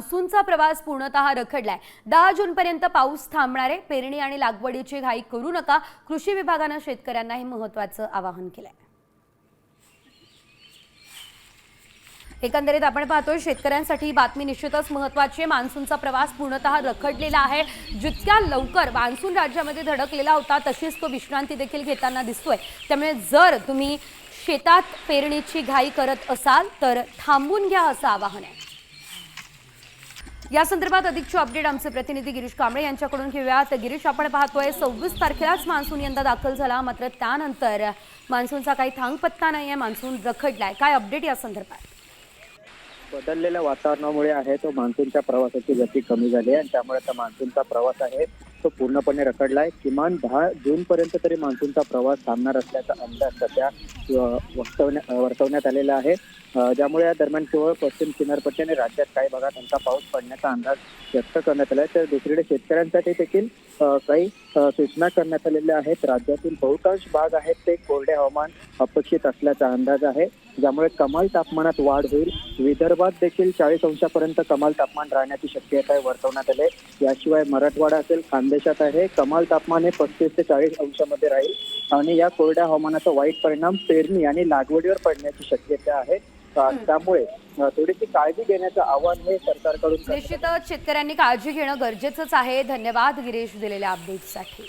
मान्सूनचा प्रवास पूर्णतः रखडलाय। 10 जूनपर्यंत पाऊस थांबणार आहे। पेरणी आणि लागवडीची घाई करू नका, कृषी विभागाने शेतकऱ्यांना हे महत्त्वाचं आवाहन केलंय। एकंदरीत आपण पाहतोय शेतकऱ्यांसाठी बातमी निश्चितच महत्त्वाची आहे। मान्सूनचा प्रवास पूर्णतः रखडलेला आहे। जितक्या लवकर मान्सून राज्यामध्ये धडकलेला होता तशीच तो विश्रांती देखील घेताना दिसतोय। त्यामुळे जर तुम्ही शेतात पेरणीची घाई करत असाल तर थांबून घ्या असं आवाहन आहे। या संदर्भात अधिकची अपडेट आमचे प्रतिनिधी गिरीश कांबळे यांच्याकडून घेऊया। तर गिरीश, आपण पाहतोय 26 तारखेलाच मान्सून यंदा दाखल झाला, मात्र त्यानंतर मान्सूनचा काही थांग पत्ता नाहीये, मान्सून रखडलाय। काय अपडेट या संदर्भात? बदललेल्या वातावरणामुळे आहे तो मान्सूनच्या प्रवासाची गती कमी झाली आहे आणि त्यामुळे आता मान्सूनचा प्रवास आहे तो पूर्णपणे रखडलाय। किमान 10 जून पर्यंत तरी मान्सूनचा प्रवास थांबणार असल्याचा अंदाज सध्या वर्तवण्यात आलेला आहे। ज्यामुळे या दरम्यान केवळ पश्चिम किनारपट्टी आणि राज्यात काही भागात हलका पाऊस पडण्याचा अंदाज व्यक्त करण्यात आला आहे। तर दुसरीकडे शेतकऱ्यांसाठी देखील काही सूचना करण्यात आलेल्या आहेत। राज्यातील बहुतांश भाग आहेत ते कोरडे हवामान अपेक्षित असल्याचा अंदाज आहे, ज्यामुळे कमाल तापमानात वाढ होईल। विदर्भात देखील 40 अंशापर्यंत कमाल तापमान राहण्याची शक्यता वर्तवण्यात आली आहे। याशिवाय मराठवाडा असेल, खानदेशात आहे, कमाल तापमान हे 35 ते 40 अंशामध्ये राहील आणि या कोरड्या हवामानाचा वाईट परिणाम पेरणी आणि लागवडीवर पडण्याची शक्यता आहे। त्यामुळे थोडीशी काळजी घेण्याचं आवाहन हे सरकारकडून निश्चितच शेतकऱ्यांनी काळजी घेणं गरजेचंच आहे। धन्यवाद गिरीश दिलेल्या अपडेटसाठी।